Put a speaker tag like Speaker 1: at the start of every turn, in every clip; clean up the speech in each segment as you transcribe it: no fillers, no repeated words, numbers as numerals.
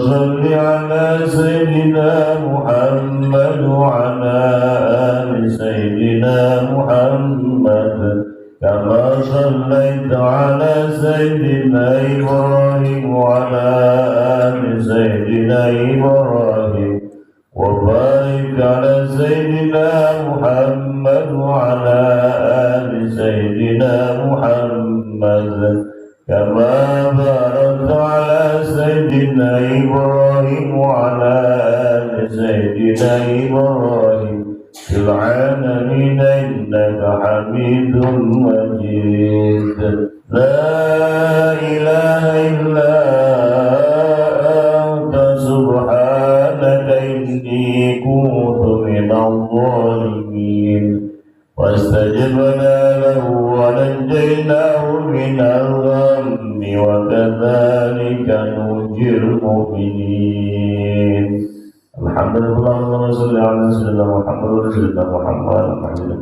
Speaker 1: صل على سيدنا محمد وعلى آل سيدنا محمد كما صليت على سيدنا إبراهيم وعلى آل سيدنا إبراهيم وبارك على سيدنا محمد وعلى آل سيدنا محمد كما باركت على سيدنا إبراهيم وعلى آل سيدنا إبراهيم في العالمين إنك حميد مجيد لا إله إلا أنت سبحانك إني كنت من الظالمين واستجبنا له ونجيناه من الغم وكذلك ننجي المؤمنين الحمد لله اللهم صل على سيدنا محمد وسيدنا محمد وعلى اله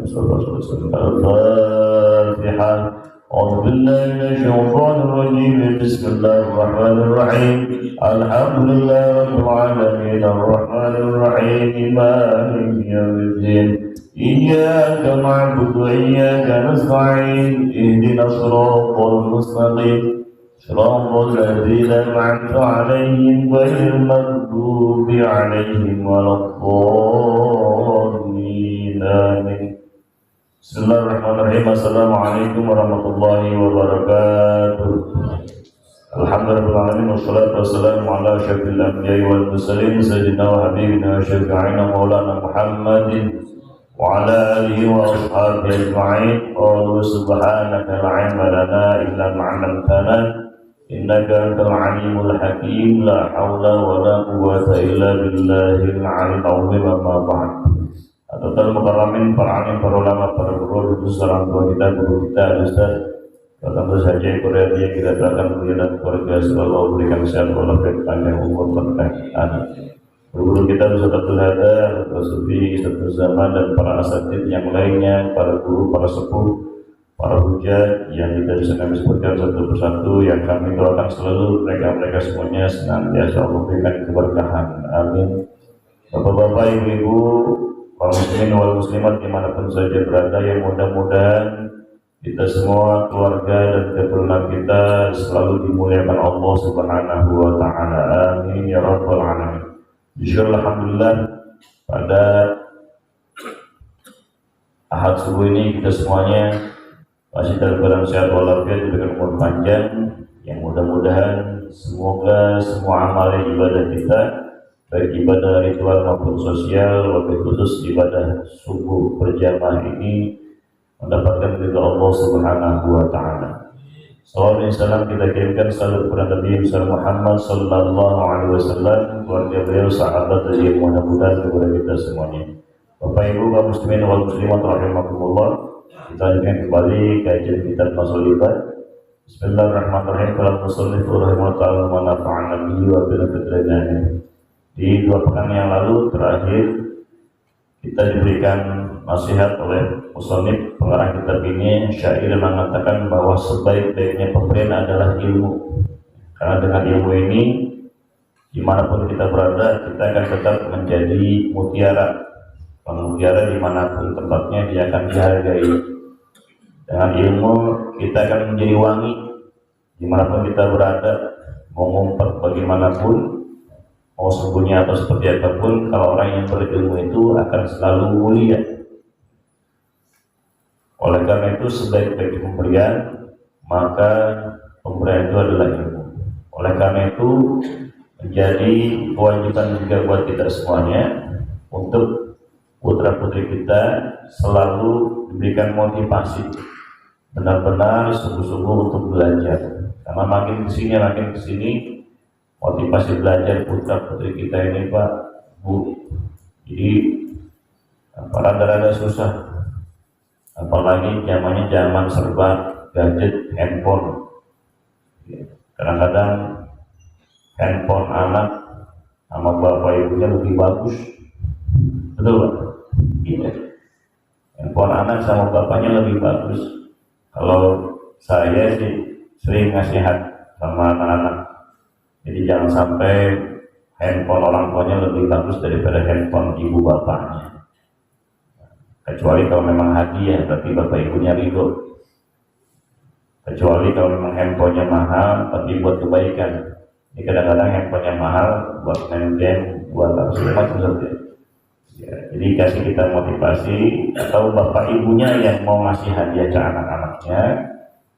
Speaker 1: وصحبه وسلم الفاتحة أعوذ بالله من الشيطان الرجيم بسم الله الرحمن الرحيم الحمد لله رب العالمين الرحمن الرحيم مالك يوم الدين إياك نعبد وإياك نستعين اهدنا الصراط المستقيم صراط الذين أنعمت عليهم غير المغضوب عليهم ولا الضالين آمين Bismillahirrahmanirrahim. Assalamualaikum warahmatullahi wabarakatuh. Alhamdulillahirabbil wassalatu wassalamu ala asyrafil anbiya'i wal mursalin sayyidina wa habibina wa syafi'ina maulana Muhammadin wa ala alihi wa ashabihi ajma'in. Qul subhanaka la 'ilma lana illa ma 'allamtana innaka antal 'alimul hakim. La haula wa la quwwata illa billahil 'aliyyil 'azim. Amma ba'd. Total mukarramin, para alim, para ulama, para guru, khusus orang tua kita, guru kita, Ustaz. Tentu saja Korea yang kita doakan beliau dan keluarga selalu berikan sehat walafiat panjang umur berkah. Amin. Guru kita Ustaz Abdul Hada, Ustaz Sufi, Ustaz Zaman dan para asatid yang lainnya, para guru, para sepuh, para hujat yang kita bisa kami sebutkan satu persatu, yang kami doakan selalu mereka semuanya senantiasa memberikan keberkahan. Amin. Bapak-bapak, ibu-ibu, para muslimin wal muslimat dimanapun saja berada, yang mudah-mudahan kita semua, keluarga dan keturunan kita selalu dimuliakan Allah Subhanahu wa ta'ala. Amin ya rabbal alamin. Alhamdulillah, pada ahad subuh ini kita semuanya masih dalam keadaan sehat walafiat, diberikan umur panjang, yang mudah-mudahan semoga semua amal ibadah kita, baik ibadah ritual maupun sosial, lebih khusus ibadah subuh berjamaah ini mendapatkan ridha Allah Subhanahu wa ta'ala. Salawat dan salam kita kirimkan selalu kepada Nabi Muhammad sallallahu alaihi wasallam, keluarga beliau, sahabat dan yang mudah-mudahan kepada kita semuanya. Bapak Ibu kaum muslimin wal muslimat rahimakumullah, kita lanjutkan kembali kajian kitab Masalibah. Bismillahirrahmanirrahim. Kalau musallif rahimahullah wa nafa'ana bihi wa bil fitrinah. Di 2 pekan yang lalu terakhir kita diberikan nasihat oleh musannif pengarang kitab ini. Syair mengatakan bahwa sebaik-baiknya pemberian adalah ilmu, karena dengan ilmu ini dimanapun kita berada kita akan tetap menjadi mutiara. Mutiara dimanapun tempatnya dia akan dihargai. Dengan ilmu kita akan menjadi wangi dimanapun kita berada, mau ngumpet bagaimanapun, mau sembunyi atau seperti apapun, kalau orang yang berilmu itu akan selalu mulia. Oleh karena itu sebaik-baik pemberian, maka pemberian itu adalah ilmu. Oleh karena itu menjadi kewajiban juga buat kita semuanya untuk putra-putri kita selalu diberikan motivasi, benar-benar sungguh-sungguh untuk belajar. Karena makin kesini motivasi belajar putra putri kita ini Pak Bu, jadi rada-rada susah, apalagi zamannya zaman serba gadget, handphone. Kadang-kadang handphone anak sama bapak ibunya lebih bagus, betul Pak? Iya, handphone anak sama bapaknya lebih bagus. Kalau saya sih sering nasihat sama anak-anak. Jadi jangan sampai handphone orang tuanya lebih bagus daripada handphone ibu bapaknya. Kecuali kalau memang hadiah, berarti bapak ibunya ridho. Kecuali kalau memang handphonenya mahal, tapi buat kebaikan. Ini kadang-kadang handphonenya mahal buat main game, buat apa segala macam saja. Ya, jadi kasih kita motivasi, atau bapak ibunya yang mau ngasih hadiah ke anak-anaknya,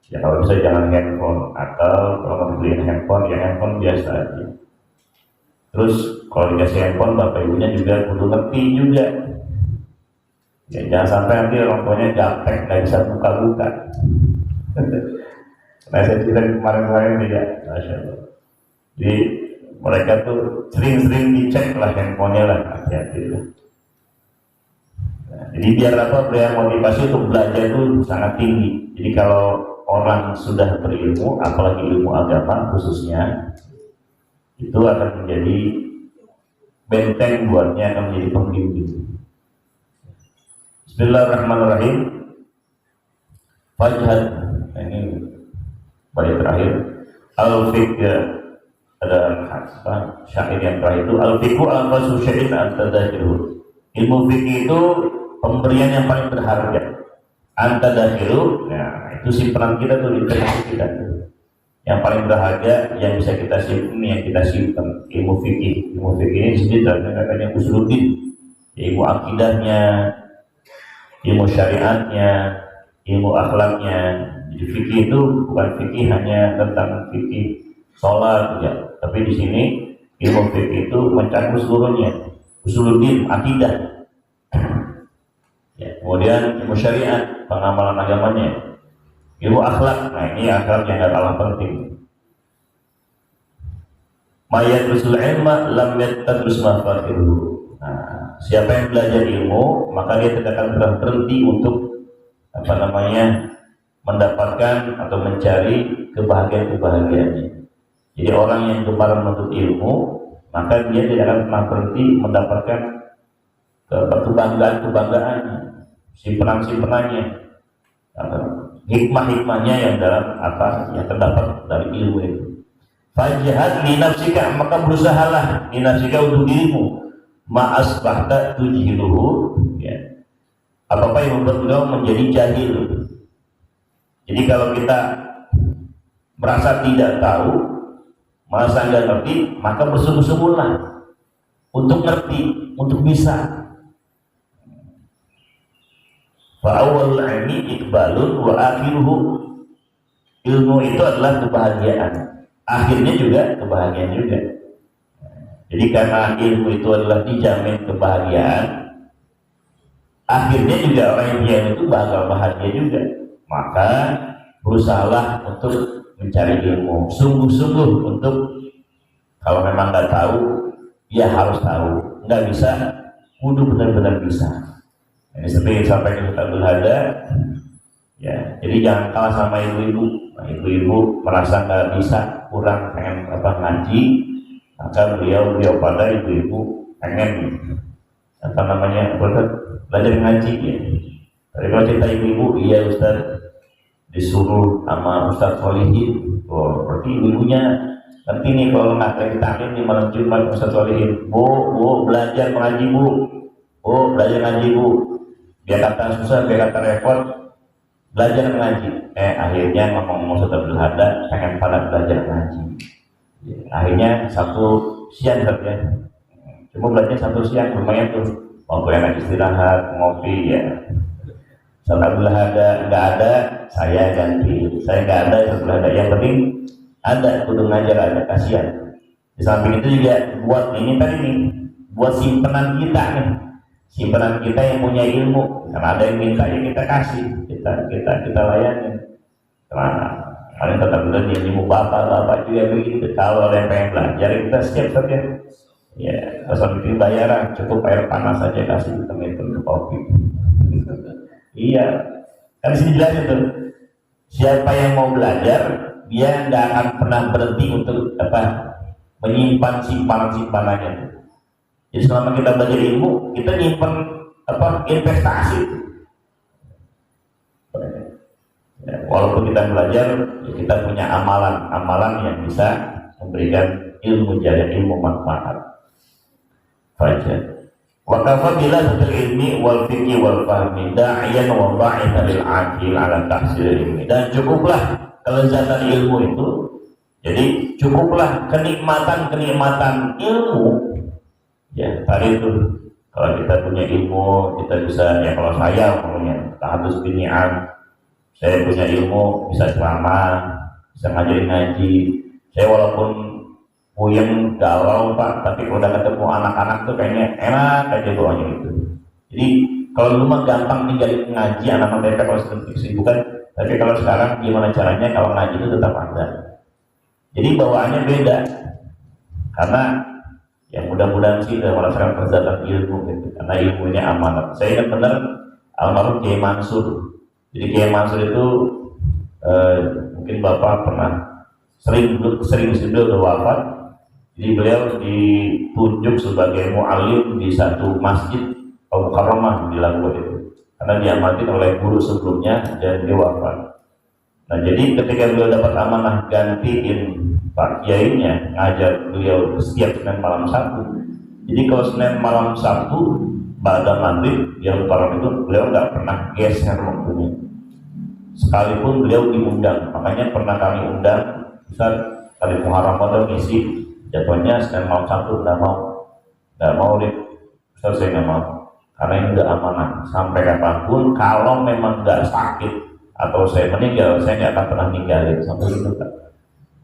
Speaker 1: ya kalau bisa jangan handphone, atau kalau mau beliin handphone, ya handphone biasa aja. Terus kalau dikasih handphone, bapak ibunya juga kudu ngerti juga. Ya, jangan sampai nanti orang tuanya gaptek, nggak bisa buka-buka. Nah, saya cerita kemarin-kemarin tidak, Masya Allah. Jadi mereka tuh sering-sering dicek lah handphonenya lah, hati-hati lah. Nah, jadi biar apa, biar motivasi untuk belajar itu sangat tinggi. Jadi kalau orang sudah berilmu, apalagi ilmu agama khususnya, itu akan menjadi benteng buatnya, akan menjadi pembimbing. Bismillahirrahmanirrahim. Fajhad, ini bait terakhir. Al-fiqh, ada syair yang terakhir itu, al-fiqhu al-fasu syai'in antadahiru. Ilmu fikih itu pemberian yang paling berharga. Antadahiru, nah itu simpanan kita tuh, investasi kita tuh. Yang paling berharga yang bisa kita simpan, yang kita simpan ilmu fikih. Ilmu fikih ini sendiri katanya usuluddin, ilmu akidahnya, ilmu syariatnya, ilmu akhlaknya. Jadi fikih itu bukan fikih hanya tentang fikih sholat ya, tapi di sini ilmu fikih itu mencakup seluruhnya. Usuluddin, akidah. Ya, kemudian ilmu syariat, pengamalan agamanya. Ilmu akhlak, nah ini akhlak yang gak kalah penting. Mayadrusul ilma lam yattadrus mafatihu. Nah, siapa yang belajar ilmu, maka dia tidak akan pernah berhenti untuk mendapatkan atau mencari kebahagiaan-kebahagiaannya. Jadi orang yang gemar menuntut ilmu, maka dia tidak akan pernah berhenti mendapatkan kebanggaan-kebanggaannya, simpenan-simpenannya, hikmah-hikmahnya yang dalam yang terdapat dari ilmu itu. Fajhad li nafsika, maka berusahalah li nafsika untuk dirimu, ma'asbahta tujhiluhu, ya. Apa-apa yang membuat engkau menjadi jahil. Jadi kalau kita merasa tidak tahu, merasa nggak ngerti, maka bersungguh-sungguhlah untuk ngerti, untuk bisa. Fa'awwalul ilmi iqbalun wa akhiruhu. Ilmu itu adalah kebahagiaan, akhirnya juga kebahagiaan juga. Jadi karena ilmu itu adalah dijamin kebahagiaan, akhirnya juga orang yang punya itu bakal bahagia juga. Maka berusahalah untuk mencari ilmu, sungguh-sungguh untuk, kalau memang nggak tahu, ya harus tahu. Nggak bisa, kudu benar-benar bisa. Ini seperti yang sampai ke Ustaz Hada, ya. Jadi jangan kalah sama ibu-ibu. Nah, ibu-ibu merasa nggak bisa, kurang pengen ngaji, maka beliau pada ibu-ibu pengen belajar ngaji ya. Tapi kalau cerita ibu-ibu, iya Ustaz disuruh sama Ustaz Solihin. Oh, berarti ibunya nanti nih kalau nggak taklim nih malam Jumat Ustaz Solihin, bu belajar mengaji bu, belajar ngaji bu. Biar kata susah, biar kata repot, belajar ngaji. Akhirnya ngomong Ustaz Abdul Hada pengen pada belajar ngaji. Akhirnya satu siang saja. Cuma belajar satu siang lumayan tuh. Waktu enak istirahat, ngopi ya. Ustaz Abdul Hada nggak ada, saya ganti. Saya nggak ada, Ustaz Abdul Hada. Yang penting ada, kudu ngajar ada, kasihan. Di samping itu juga buat ini tadi nih, buat simpenan kita nih, simpenan kita yang punya ilmu. Karena ada yang minta ya kita kasih, kita layani. Karena paling tetap benar dia ilmu bapak juga begitu. Kalau ada yang pengen belajar kita siap saja. Ya, asal bikin bayaran, cukup air panas saja kasih kita minum kopi. Iya, kan sini jelas itu. Siapa yang mau belajar, dia nggak akan pernah berhenti untuk menyimpan simpanannya. Jadi selama kita belajar ilmu, kita nyimpan investasi. Ya, walaupun kita belajar, ya kita punya amalan yang bisa memberikan ilmu jaya, ilmu manfaat. Fajar. Wa kafa bila ilmi wal fiqhi wal fahmi da'iyan wa ba'itha lil aqil ala tahsil ilmi. Dan cukuplah kelezatan ilmu itu. Jadi cukuplah kenikmatan ilmu. Ya, tadi itu kalau kita punya ilmu, kita bisa, ya kalau saya punya tahadus bini'an, saya punya ilmu, bisa ceramah, bisa ngajarin ngaji. Saya walaupun puyeng galau Pak, tapi kalau udah ketemu anak-anak tuh kayaknya enak aja doanya gitu. Jadi kalau dulu mah gampang ninggalin ngaji anak mereka kalau sedang kesibukan, tapi kalau sekarang gimana caranya kalau ngaji itu tetap ada. Jadi bawaannya beda, karena yang mudah-mudahan sih udah merasakan kelezatan ilmu gitu, karena ilmunya amanat. Saya ingat benar almarhum Kiai Mansur. Jadi Kiai Mansur itu mungkin Bapak pernah sering beliau udah wafat. Jadi beliau ditunjuk sebagai mu'alim di satu masjid Al-Mukarramah di Labuan itu, karena diamatin oleh guru sebelumnya dan dia wafat. Nah jadi ketika beliau dapat amanah gantiin Pak Kiainya ngajar beliau setiap Senin malam Sabtu. Jadi kalau Senin malam Sabtu pada maghrib di Al-Mukarramah itu beliau nggak pernah geser waktunya, sekalipun beliau diundang. Makanya pernah kami undang Ustaz kali Muharram pada misi, jatuhnya Senin malam Sabtu nggak mau deh Ustaz, saya nggak mau, karena ini udah amanah sampai kapanpun. Kalau memang nggak sakit atau saya meninggal, saya nggak akan pernah ninggalin sampai itu kan.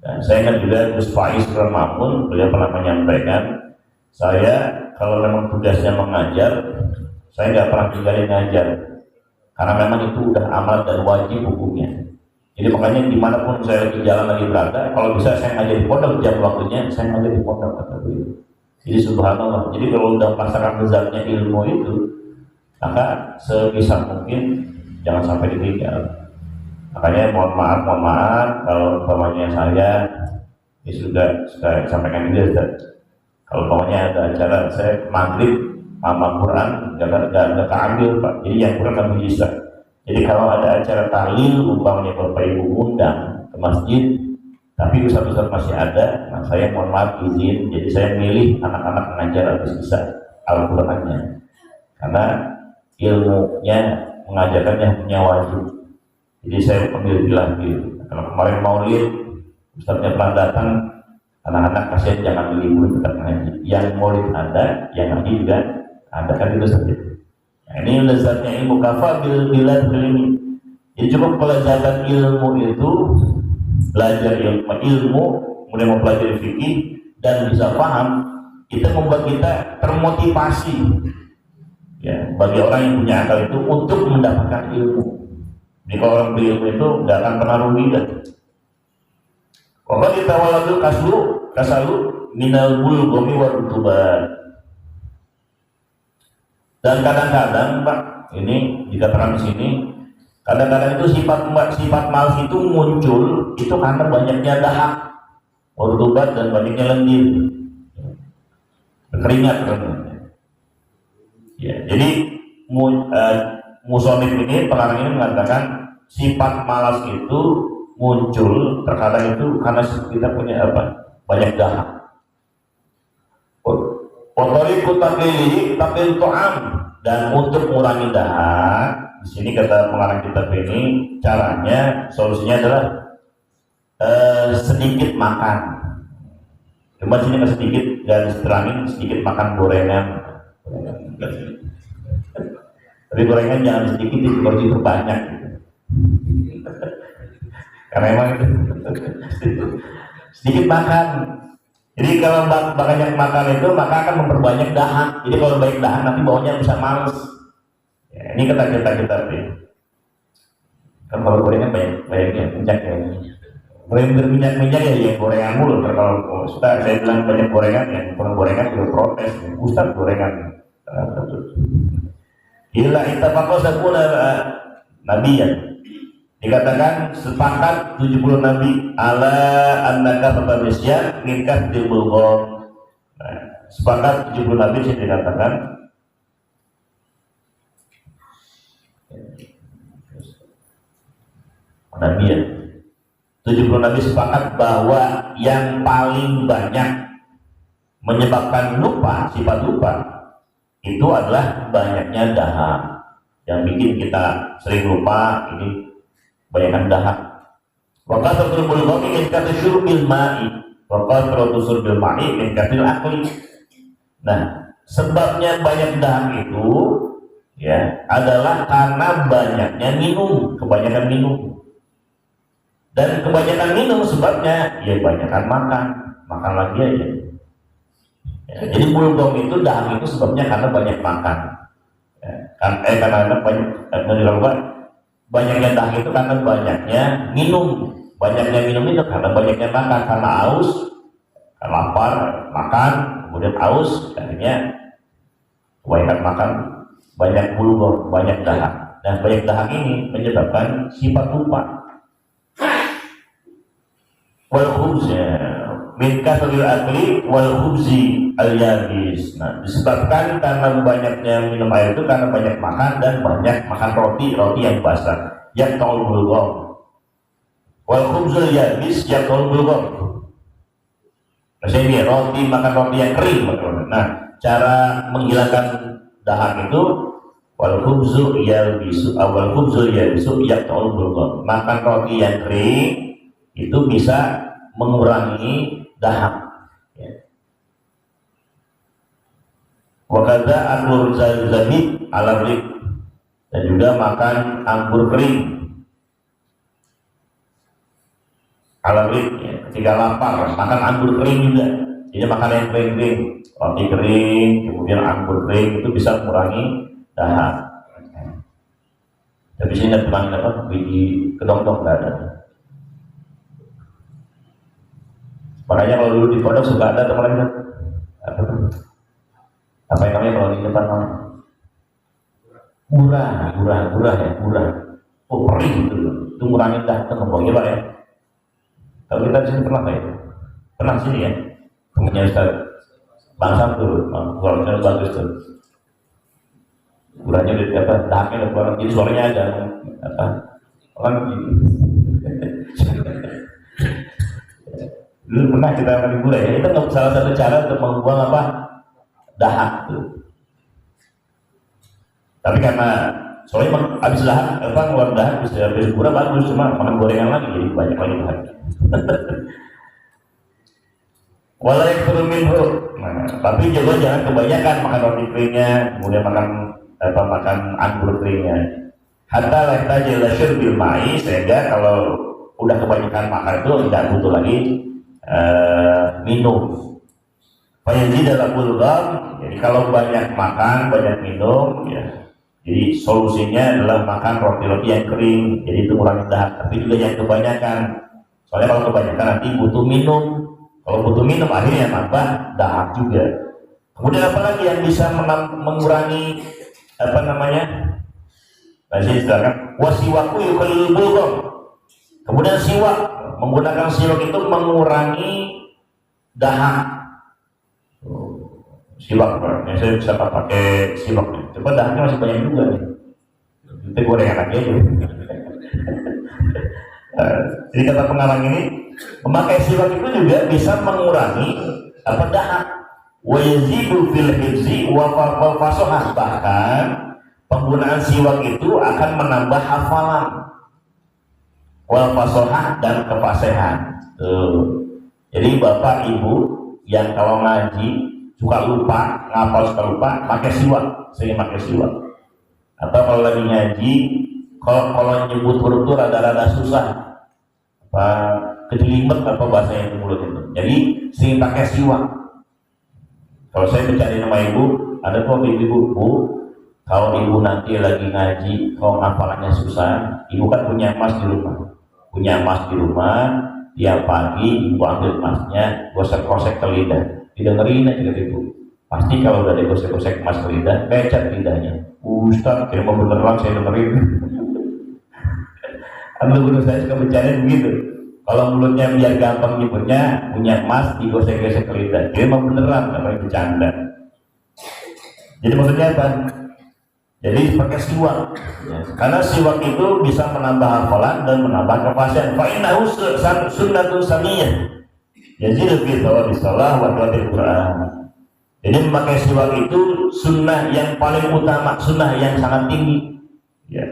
Speaker 1: Dan saya ingat juga Gus Faiz Rahmamun, beliau pernah menyampaikan, saya kalau memang tugasnya mengajar, saya nggak pernah tinggalin ngajar, karena memang itu udah amal dan wajib hukumnya. Jadi makanya dimanapun saya lagi jalan lagi berada, kalau bisa saya ngajar di pondok, jam waktunya saya ngajar di pondok kata beliau. Jadi subhanallah. Jadi kalau udah merasakan lezatnya ilmu itu, maka sebisa mungkin jangan sampai ditinggal. Makanya mohon maaf kalau umpamanya saya ini sudah sampaikan juga Ustaz. Kalau umpamanya ada acara saya maghrib sama Quran nggak keambil Pak. Jadi yang Quran kami bisa. Jadi kalau ada acara tahlil umpamanya Bapak Ibu undang ke masjid, tapi ustaz-ustaz masih ada, nah saya mohon maaf izin. Jadi saya milih anak-anak mengajar habis bisa Al-Qurannya, karena ilmunya mengajarkannya punya wajib. Jadi saya pemilih lagi. Kalau kemarin Maulid, ustaznya pernah datang, anak-anak kasihan jangan libur tetap ngaji. Yang Maulid ada, yang ngaji juga ada, kan itu saja. Nah, ini lezatnya ilmu kafa bila ilmi. Jadi cukup kelezatan ilmu itu, belajar ilmu, mulai mempelajari fikih dan bisa paham, itu membuat kita termotivasi. Ya, bagi orang yang punya akal itu untuk mendapatkan ilmu. Jadi kalau orang berilmu itu nggak akan pernah rugi kan. Kalau kita waladul kasalu minal bulgomi warutuban. Dan kadang-kadang Pak, ini dikatakan di sini, kadang-kadang itu sifat malas itu muncul itu karena banyaknya dahak, warutuban dan banyaknya lendir, keringat. Ya, jadi musonif ini, pengarang ini mengatakan sifat malas itu muncul terkadang itu karena kita punya banyak dahak. Otori kutabili tabil to'am, dan untuk mengurangi dahak, di sini kata pengarang kitab ini caranya, solusinya adalah sedikit makan. Cuma sini nggak sedikit, dan diterangin sedikit makan gorengan. Tapi gorengan jangan sedikit, harus diperbanyak. Karena emang sedikit makan. Jadi kalau banyak makan itu maka akan memperbanyak dahak. Jadi kalau baik dahak nanti bawahnya bisa males. Ya, ini kata kita kan kalau gorengan banyaknya minyak ya. Berminyak ya yang gorengan mulu. Kalau Ustaz saya bilang banyak gorengan, yang kurang gorengan juga protes. Ustaz gorengan. Illa ittafaqo sakuna nabiyan. Dikatakan sepakat 70 nabi ala annaka fatabisya nikah di bulgham. Nah, sepakat 70 nabi sih dikatakan. nabi ya. 70 nabi sepakat bahwa yang paling banyak menyebabkan lupa, sifat lupa itu adalah banyaknya dahak. Yang bikin kita sering lupa ini banyakkan dahak. Wa kasratul bulghami min katsiril ma'i wa kasratul surbil ma'i min katsiril akli. Nah, sebabnya banyak dahak itu ya adalah karena banyaknya minum, kebanyakan minum. Dan kebanyakan minum sebabnya ya kebanyakan makan lagi aja. Ya, jadi bulgom itu dahak itu sebabnya karena banyak makan. Ya, karena banyaknya dahak itu karena banyaknya minum. Banyaknya minum itu karena banyaknya makan, karena haus, karena lapar, makan, kemudian haus, akhirnya kebanyakan makan, banyak bulgom, banyak dahak. Dan banyak dahak ini menyebabkan sifat lupa. Wal khubznya min kasril akli wal khubzi al yabis. Nah, disebabkan karena banyaknya minum air itu karena banyak makan dan banyak makan roti yang basah. Yang tol bulgom. Wal khubzul yabis yang tol bulgom. Maksudnya roti makan roti yang kering. Nah, cara menghilangkan dahak itu wal khubzul yabisu awal khubzul yabisu yang tol bulgom. Makan roti yang kering itu bisa mengurangi dahak. Ya. Wakada anggur zabib ala rik, dan juga makan anggur kering ala rik, ya. Ketika lapar makan anggur kering juga. Jadi makan yang kering, roti kering, kemudian anggur kering itu bisa mengurangi dahak. Tapi sini nggak cuma apa biji kedong-dong nggak ada. Makanya kalau dulu di pondok suka ada teman lain apa yang namanya kalau di depan namanya murah. Oh perih gitu loh. Itu ngurangin dah teman-teman Pak ya. Kalau kita di sini pernah sini ya. Temennya Ustaz Bangsam tuh, suaranya bagus tuh. Murahnya di apa? Dahaknya udah keluar, jadi suaranya ada apa? Orang gini. Dulu pernah kita akan liburan ya, itu salah satu cara untuk membuang apa? Dahak tuh. Tapi karena soalnya habis dahak, keluar dahak bisa habis liburan bagus, cuma makan gorengan lagi jadi banyak lagi dahak. Walai minhu. Nah, tapi juga jangan kebanyakan makan roti keringnya, kemudian makan anggur keringnya. Hatta lahta jelasyur bil mai, sehingga kalau udah kebanyakan makan itu tidak butuh lagi minum. Fayazid dalam bulgam. Jadi kalau banyak makan, banyak minum, ya. Jadi solusinya adalah makan roti-roti yang kering. Jadi itu kurangi dahak. Tapi juga jangan kebanyakan. Soalnya kalau kebanyakan nanti butuh minum. Kalau butuh minum akhirnya nambah dahak juga. Kemudian apalagi yang bisa mengurangi apa namanya? Masih silakan. Wasiwaku yukalil bulgam. Kemudian siwak, menggunakan siwak itu mengurangi dahak. Siwak, saya bisa pakai siwak. Coba dahaknya masih banyak juga nih. Kita gorengan lagi aja. Jadi kata pengarang ini, memakai siwak itu juga bisa mengurangi apa dahak. Wa yazidu fil hifzi wa fasohah, bahkan penggunaan siwak itu akan menambah hafalan. Wal fasohah dan kefasihan. Jadi bapak ibu yang kalau ngaji suka lupa, ngapal suka lupa, pakai siwak, sering pakai siwak. Atau kalau lagi ngaji, kalau nyebut huruf itu rada-rada susah, apa kejelimet apa bahasanya itu mulut itu. Jadi sering pakai siwak. Kalau saya mencari nama ibu, ada kok ibu, kalau ibu nanti lagi ngaji, kalau ngapalannya susah, ibu kan punya emas di rumah, tiap pagi ibu ambil emasnya, gosek-gosek ke lidah, didengerin aja ibu. Pasti kalau udah digosek-gosek emas ke lidah, becet lidahnya. Ustaz, kira mau beneran saya dengerin. Ambil guru saya suka bercanda begitu. Kalau mulutnya biar gampang nyebutnya, punya emas digosek-gosek ke lidah, kira mau beneran, namanya bercanda. Jadi maksudnya apa? Jadi pakai siwak, ya. Karena siwak itu bisa menambah hafalan dan menambah kefasihan. Fa innahu sunnatun saniyah. Yazidu fi thawabi shalah wa tilawatil Qur'an. Jadi memakai siwak itu sunnah yang paling utama, sunnah yang sangat tinggi. Ya.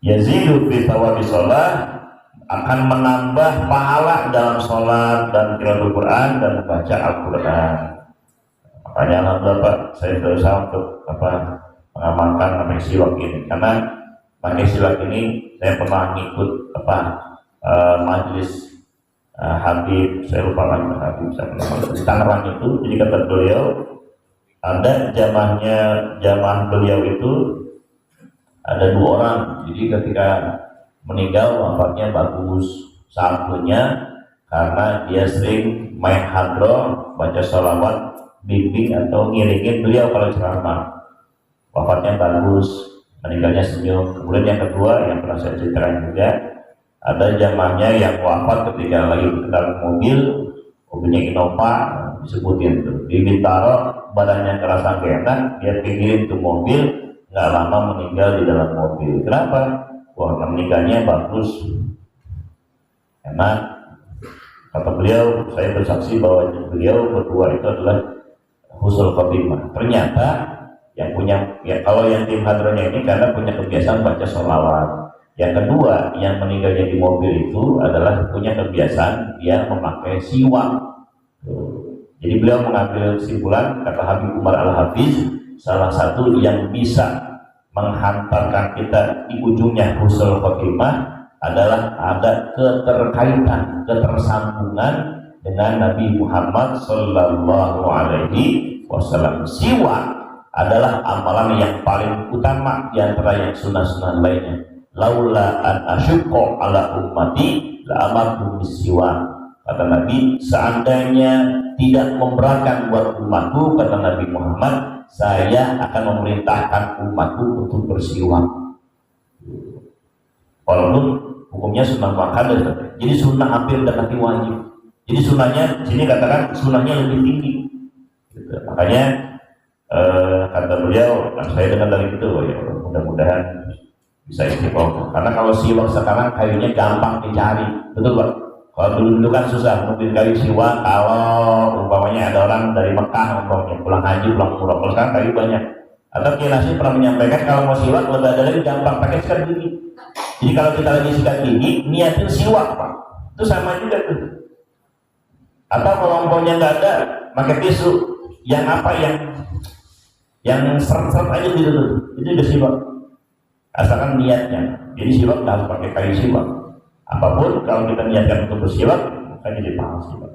Speaker 1: Yazidu fi thawabi shalah, akan menambah pahala dalam sholat dan tilawatul Quran dan membaca Al-Quran. Makanya alhamdulillah Pak, saya berusaha untuk mengamalkan namanya siwak ini, karena pakai siwak ini saya pernah ngikut majelis Habib, saya lupa lagi Habib di Tangerang itu. Jadi kata beliau, ada jamaah beliau itu ada 2 orang. Jadi ketika meninggal wafatnya bagus, satunya karena dia sering main hadroh, baca sholawat, bimbing atau ngiringin beliau kalau ceramah, wafatnya bagus, meninggalnya senyum. Kemudian yang kedua yang pernah saya ceritakan juga, ada jamaahnya yang wafat ketika lagi berkendara mobilnya Innova, disebutin tuh di Bintaro, badannya kerasa gak enak, dia pinggirin tuh mobil, nggak lama meninggal di dalam mobil. Kenapa? Wah, meninggalnya bagus, enak. Kata beliau, saya bersaksi bahwa beliau berdua itu adalah husnul khotimah. Ternyata yang punya, ya kalau yang tim hadronya ini karena punya kebiasaan baca sholawat. Yang kedua, yang meninggalnya di mobil itu adalah punya kebiasaan dia memakai siwak. Jadi beliau mengambil kesimpulan, kata Habib Umar Al-Hafiz, salah satu yang bisa menghantarkan kita di ujungnya husnul khotimah adalah ada keterkaitan, ketersambungan dengan Nabi Muhammad Sallallahu Alaihi Wasallam. Siwak adalah amalan yang paling utama di antara yang sunnah-sunnah lainnya. Laula an asyqa ala ummati la amartu bisiwak. Kata Nabi, seandainya tidak memberatkan buat umatku, kata Nabi Muhammad, saya akan memerintahkan umatku untuk bersiwak. Walaupun hukumnya sunnah muakkadah, jadi sunnah hampir mendekati wajib. Jadi sunnahnya, sini katakan sunnahnya lebih tinggi. Gitu. Makanya kata beliau, saya dengar dari itu, ya, mudah-mudahan bisa istiqomah. Karena kalau siwak sekarang kayunya gampang dicari, betul Pak? Kalau dulu kan susah mungkin kayu siwak. Kalau umpamanya ada orang dari Mekah, umpamanya pulang haji, pulang umroh, kalau sekarang kayu banyak. Atau Kinasi pernah menyampaikan kalau mau siwak lebih ada lagi gampang, pakai sikat gigi. Jadi kalau kita lagi sikat gigi, niatin siwak Pak, itu sama juga tuh. Atau kalau umpamanya nggak ada, pakai tisu yang yang seret-seret aja gitu tuh, itu udah siwak. Asalkan niatnya. Jadi siwak nggak harus pakai kayu siwak. Apapun kalau kita niatkan untuk bersiwak, maka jadi pahala siwak.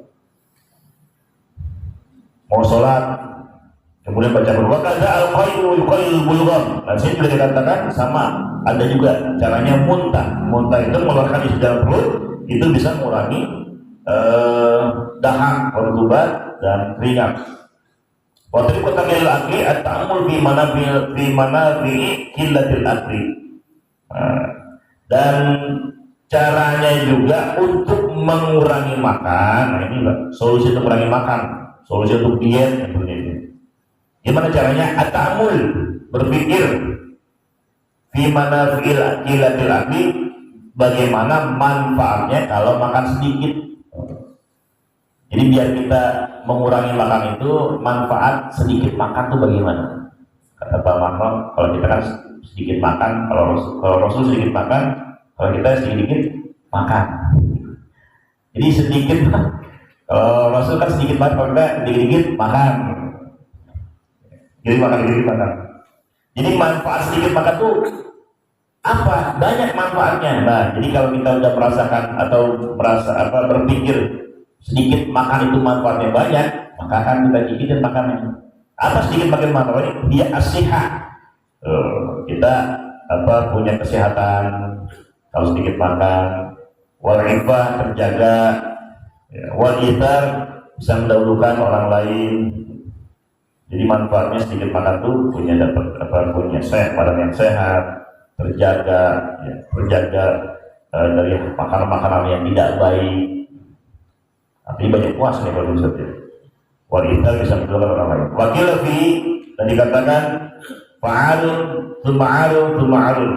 Speaker 1: Mau sholat, kemudian baca berwakaza al-qayyul bulgham. Dan sini sudah dikatakan sama, ada juga caranya muntah. Muntah itu mengeluarkan isi dalam perut, itu bisa mengurangi dahak, rutubat dan keringat. Waktu itu kata beliau lagi, at-ta'amul fi mana fi qillatil akli. Dan caranya juga untuk mengurangi makan. Nah ini Pak, solusi untuk mengurangi makan, solusi untuk diet seperti ini. Gimana caranya? At-ta'amul, berpikir fi mana fi qillatil akli, bagaimana manfaatnya kalau makan sedikit. Jadi biar kita mengurangi makan itu, manfaat sedikit makan itu bagaimana? Kata Pak Marlon, kalau kita kan sedikit makan, kalau Rasul sedikit makan, kalau kita sedikit makan. Jadi sedikit, kalau Rasul kan sedikit makan, kalau kita sedikit makan. Jadi makan. Jadi manfaat sedikit makan tuh apa? Banyak manfaatnya. Nah, jadi kalau kita udah merasakan atau berpikir sedikit makan itu manfaatnya banyak, maka akan kita gigitin makanannya. Apa sedikit makan manfaatnya? Dia as-sihah. Kita punya kesehatan kalau sedikit makan. Wal ifah, terjaga. Wal ithar, bisa mendahulukan orang lain. Jadi manfaatnya sedikit makan tuh punya badan yang sehat, terjaga, dari makanan-makanan yang tidak baik. Artinya banyak puas nih kalau Ustaz ya. Wanita bisa mendahulukan orang lain. Wakil lebih dan dikatakan fa'alun, tsumma 'alun,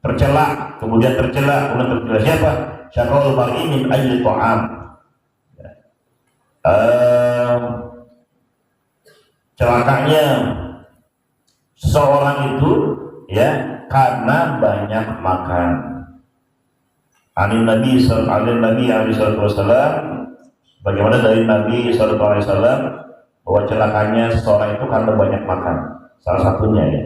Speaker 1: tercela, kemudian tercela, kemudian tercela. Siapa? Syaqaul mar'i min ajli ta'am. Celakanya seorang itu ya karena banyak makan. Nabi alaihi wasallam, bagaimana dari Nabi sallallahu alaihi wasallam bahwa celakanya seseorang itu karena banyak makan. Salah satunya ya.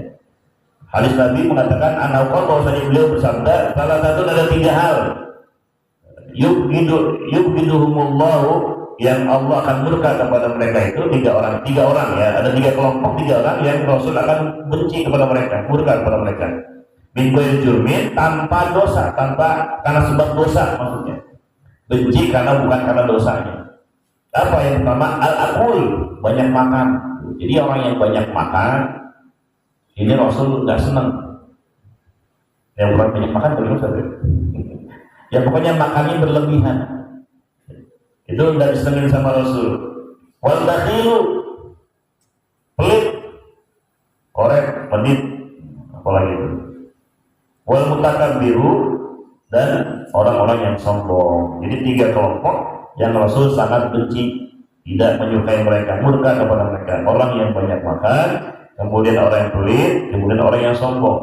Speaker 1: Hadis Nabi mengatakan bahwasanya beliau bersabda, salah satu ada 3 hal. Yubghiduhumullahu, yang Allah akan murka kepada mereka itu 3 orang ya. Ada 3 kelompok, 3 orang yang Rasul akan benci kepada mereka, murka kepada mereka. Min ghairi jurmin, tanpa dosa, tanpa karena sebab dosa maksudnya. Benci karena bukan karena dosanya. Apa yang pertama? Al-akul, banyak makan. Jadi orang yang banyak makan ini Rasul nggak senang. Yang bukan banyak makan bagaimana saja. Ya pokoknya makannya berlebihan. Itu nggak disenengin sama Rasul. Wal bakhilu, pelit, korek, medit, apalagi itu. Wal mutakabbiru, dan orang-orang yang sombong. Jadi 3 kelompok yang Rasul sangat benci, tidak menyukai mereka, murka kepada mereka. Orang yang banyak makan, kemudian orang yang pelit, kemudian orang yang sombong.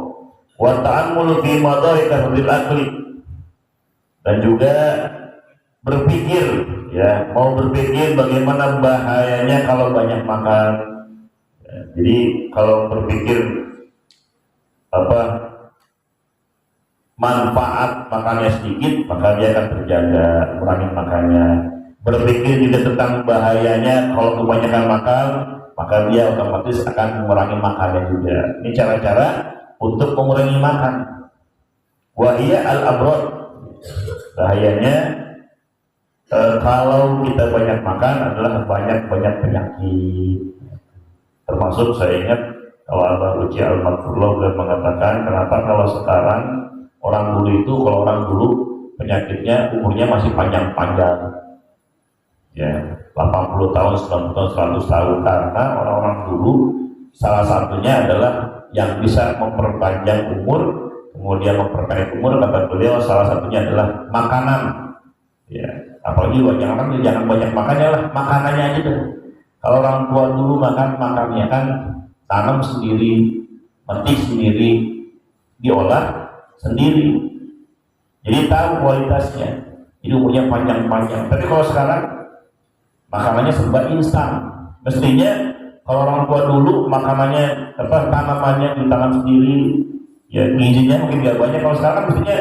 Speaker 1: Wa ta'ammulu fi madari kasratil akli, dan juga berpikir ya, mau berpikir bagaimana bahayanya kalau banyak makan. Ya, jadi kalau berpikir manfaat makannya sedikit, maka dia akan terjaga, kurangi makannya. Berpikir juga tentang bahayanya kalau kebanyakan makan, maka dia otomatis akan mengurangi makannya juga. Ini cara-cara untuk mengurangi makan. Wa iya al-abrad, bahayanya kalau kita banyak makan adalah banyak penyakit. Termasuk saya ingat kalau Abah Uci Al-Maghfurullah beliau mengatakan, kenapa kalau sekarang orang dulu penyakitnya umurnya masih panjang-panjang ya, 80 tahun, 90 tahun, 100 tahun, karena orang-orang dulu salah satunya adalah yang bisa memperpanjang umur, kemudian memperpendek umur, kata beliau salah satunya adalah makanan ya. Apalagi jangan banyak makannya lah, makanannya aja deh. Kalau orang tua dulu makannya kan tanam sendiri, metik sendiri, diolah sendiri, jadi tahu kualitasnya, jadi umurnya panjang-panjang. Tapi kalau sekarang makanannya serba instan. Mestinya kalau orang tua dulu makanannya tanamannya ditanam sendiri, ya gizinya mungkin gak banyak. Kalau sekarang mestinya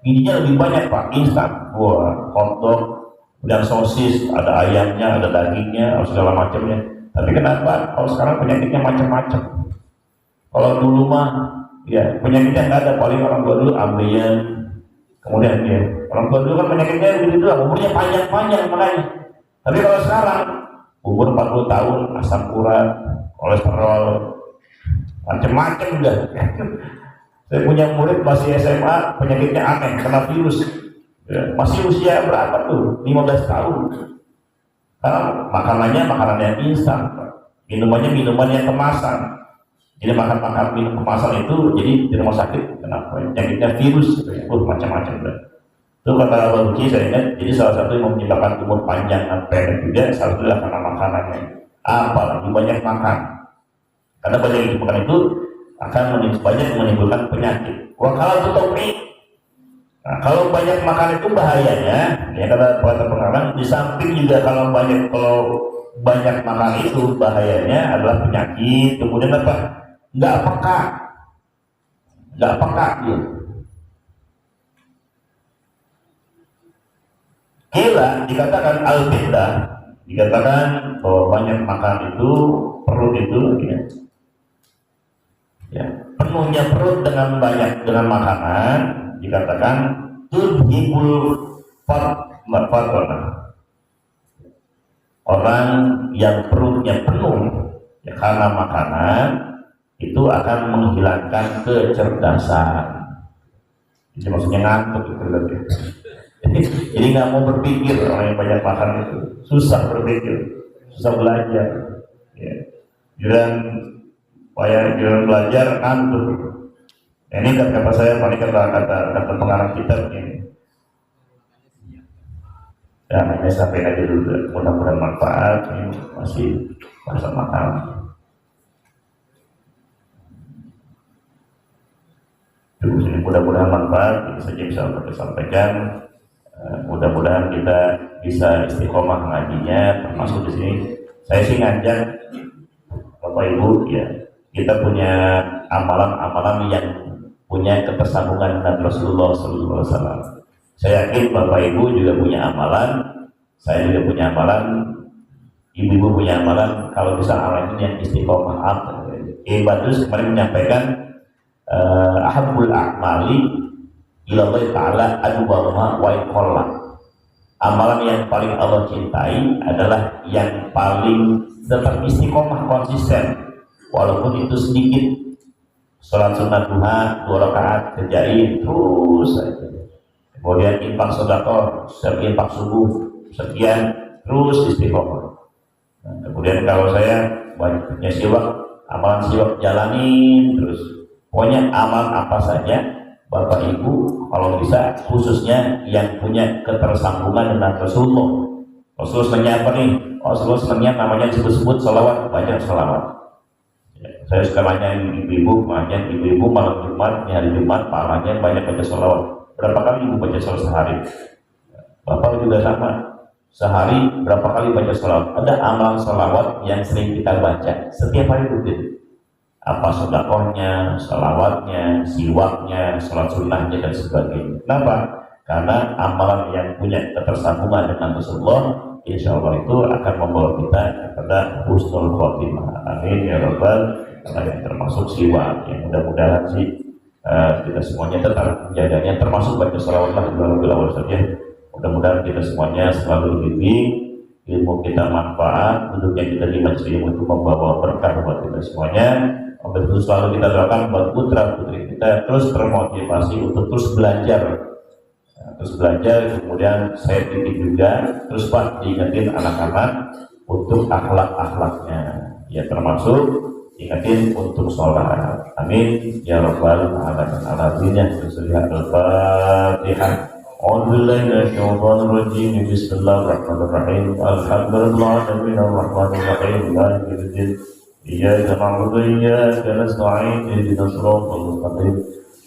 Speaker 1: gizinya lebih banyak Pak, instan. Wah, hotdog dan sosis, ada ayamnya, ada dagingnya, segala macamnya. Tapi kenapa kalau sekarang penyakitnya macam-macam? Kalau dulu mah ya penyakitnya nggak ada, paling orang tua dulu ambeien, kemudian ya orang tua dulu kan penyakitnya begitu doang, umurnya panjang-panjang makanya. Tapi kalau sekarang umur 40 tahun, asam urat, kolesterol, macam-macam udah. Saya punya murid masih SMA, penyakitnya aneh, kena virus. Ya, masih usia berapa tuh? 15 tahun. Karena makanannya yang instan, minuman yang kemasan. Jadi minum kemasan itu jadi di rumah sakit kenapa? Penyakitnya virus, macam-macam. Itu kata Abah Uci, saya ingat, jadi salah satu yang menyebabkan umur panjang dan pendek juga salah satu adalah karena makanannya. Apalagi banyak makan. Karena banyak makan itu akan banyak menimbulkan penyakit. Kalau topi, nah, kalau banyak makan itu bahayanya, ya kata pengarang, di samping juga kalau banyak makan itu bahayanya adalah penyakit, kemudian apa? Nggak peka dia. Kila dikatakan al-bid'ah, dikatakan bahwa banyak makan itu perut itu ya, penuhnya perut dengan makanan dikatakan tudhibul fatwana. Orang yang perutnya penuh ya karena makanan itu akan menghilangkan kecerdasan. Jadi maksudnya ngantuk gitu kan. Jadi nggak mau berpikir, orang yang banyak makan itu susah berpikir, susah belajar. Ya. Dan supaya dalam belajar ngantuk. Ini kata saya paling kata pengarang kitab ini. Ya, hanya sampai aja dulu. Mudah-mudahan manfaat. Ini masih masa makan. Terus ini mudah-mudahan manfaat. Ini saja bisa kita sampaikan. Mudah-mudahan kita bisa istiqomah ngajinya. Termasuk di sini. Saya sih ngajak Bapak Ibu ya. Kita punya amalan-amalan yang punya ketersambungan dengan Rasulullah SAW. Saya yakin Bapak Ibu juga punya amalan, saya juga punya amalan, ibu-ibu punya amalan. Kalau bisa amalan ini yang istiqomah. Badrus kemarin menyampaikan ahabbul a'mali ilallah ta'ala adwama wa iqalla. Amalan yang paling Allah cintai adalah yang paling tetap istiqomah, konsisten, walaupun itu sedikit. Sholat sunat duha 2 rakaat kerjain terus saja. Kemudian infak sedekah, infak subuh sekian, terus istiqomah. Nah, kemudian kalau saya banyaknya siwak, amalan siwak jalanin terus. Pokoknya amal apa saja Bapak Ibu kalau bisa, khususnya yang punya ketersambungan dengan Rasulullah. Rasulullah senangnya apa nih? Rasulullah senangnya namanya disebut-sebut salawat, banyak salawat. Saya suka nanya ibu-ibu malam Jumat, hari Jumat, pahalanya banyak baca sholawat. Berapa kali ibu baca sholawat sehari? Bapak juga sama. Sehari berapa kali baca sholawat? Ada amalan sholawat yang sering kita baca setiap hari rutin. Apa sedekahnya, sholawatnya, siwaknya, sholat sunnahnya dan sebagainya. Kenapa? Karena amalan yang punya ketersambungan dengan Rasulullah, insya Allah itu akan membawa kita kepada husnul khotimah. Amin ya rabbal. Yang termasuk siwak, yang mudah-mudahan sih kita semuanya tetap menjaganya, termasuk baca sholawat lah di awal saja. Mudah-mudahan kita semuanya selalu dibimbing, ilmu kita manfaat, duduknya kita di majelis ilmu itu membawa berkah buat kita semuanya. Itu selalu kita doakan buat putra putri kita terus termotivasi untuk terus belajar. Terus belajar, kemudian saya titip juga terus Pak diingatin anak-anak untuk akhlak-akhlaknya, ya termasuk ingatin untuk sholat. Amin ya rabbal alamin. Al-Fatihah. A'udzubillahi minasyaitonir rajim. Bismillahirrahmanirrahim. Alhamdulillahirabbil alamin. Maliki yaumiddin. Iyyaka na'budu wa iyyaka nasta'in. Ihdinas siratal mustaqim.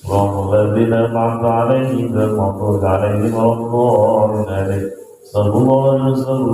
Speaker 1: Shiratal ladzina an'amta 'alaihim ghairil maghdubi 'alaihim waladdallin. Sallallahu alaihi wasallam.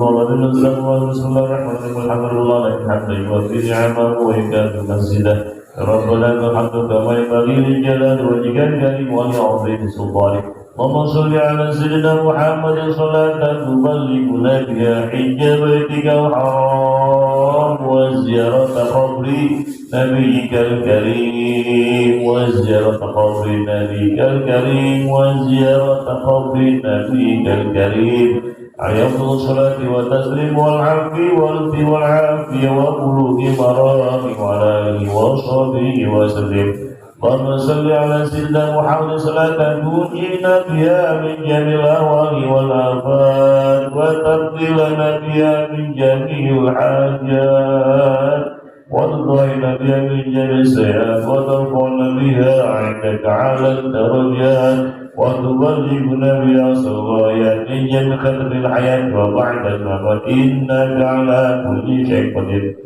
Speaker 1: Bismillahirrahmanirrahim. Alhamdulillah hamdan yuwaffi ni'amahu wa yukafi mazidah. Rabbana lakal hamdu kama yanbaghi li jalali wajhikal karim wa li 'azimi sultanik. Allahumma shalli 'ala sayyidina Muhammadin salatan tuballighuna biha hijja baitikal haram wa ziyarata qabri nabiyyikal karim wa ziyarata qabri nabiyyikal karim wa ziyarata qabri nabiyyikal karim. Ayyatul salati wa taslim wal afi wal fi wal afi wa qulubi marami wa ala alihi wa sahbihi wa sallim. Allahumma salli ala sayyidina Muhammad salatan tunjina biha min jamil ahwali wal afat wa tabdilana biha min jamil hajat wa tudhina biha min jamil sayyiat wa tarfa'na biha 'indaka 'ala darajat وتبلغنا بها صلوات من جميع خطر الحياة وبعد الممات إنك على كل شيء قدير.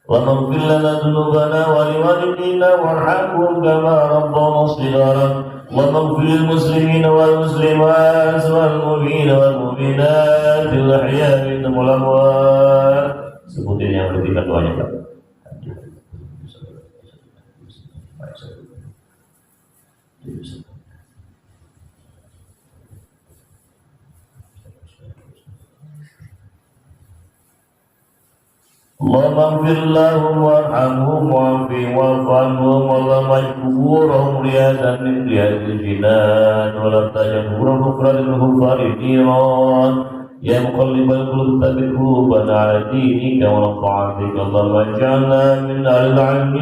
Speaker 1: اللهم اغفر لنا ذنوبنا ولوالدينا وارحمهم كما ربونا صغارا. اللهم اغفر للمسلمين والمسلمات والمؤمنين والمؤمنات الأحياء منهم والأموات. Sebutin yang berikan doanya Pak. اللهم اغفر لهم وارحمهم وعافهم واعف عنهم اللهم اجعل قبورهم ريادا من رياض الجنان ولا تجعل قبورهم كفرا للكفار النيران. يا مقلب القلوب ثبت قلوبنا على دينك ونطاعتك. اللهم اجعلنا من اهل العلم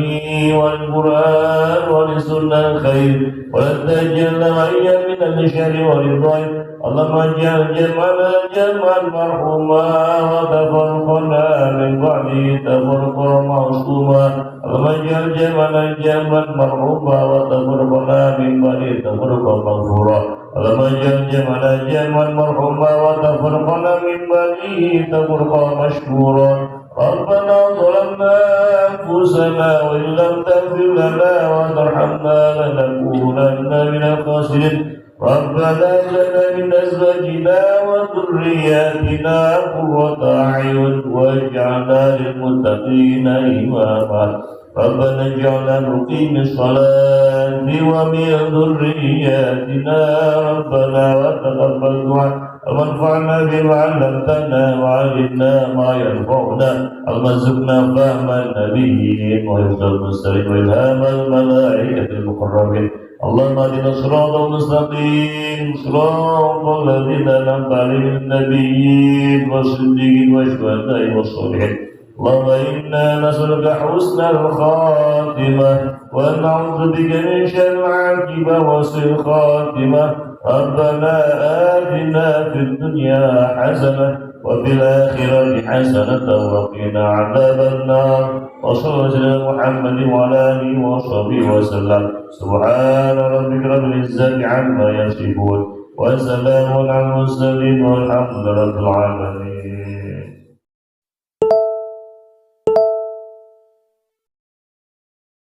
Speaker 1: والقران ولسنة الخير ولا تجعلنا معيا من الشر والضيق. اللهم اجعل جمعنا جمعا مرحوما وتفرقنا من بعده تفرقا معصوما. اللهم اجعل جمعنا جمعا مرحوما وتفرقنا من بعده تفرقا مغفورا اللهم اجعل جمعنا جمعا مرحوما وتفرقنا من بعده تفرقا مشكورا ربنا ظلمنا أنفسنا وإن لم تغفر لنا وترحمنا لنكونن من الخاسرين ربنا هب لنا من أزواجنا وذرياتنا قرة أعين واجعلنا للمتقين إماما ربنا اجعلنا مقيم الصلاة ومن ذرياتنا ربنا وتقبل دعاء وانفعنا بما علمتنا وعلمنا ما ينفعنا اللهم ارزقنا فهم النبيين وحفظ المرسلين والهام الملائكة المقربين اللهم اهدنا الصراط المستقيم صراط الذين أنعمت عليهم النبيين والصديقين والشهداء والصالحين اللهم إنا نسألك حسن الخاتمة ونعوذ بك من شر العاقبة وسوء الخاتمة ربنا آتنا في الدنيا حسنة وفي الآخرة حسنة وقنا عذاب النار وصلى الله على محمد وعلى آله وصحبه وسلم سبحان ربك رب العزة عما يصفون وسلام على المرسلين والحمد لله رب العالمين.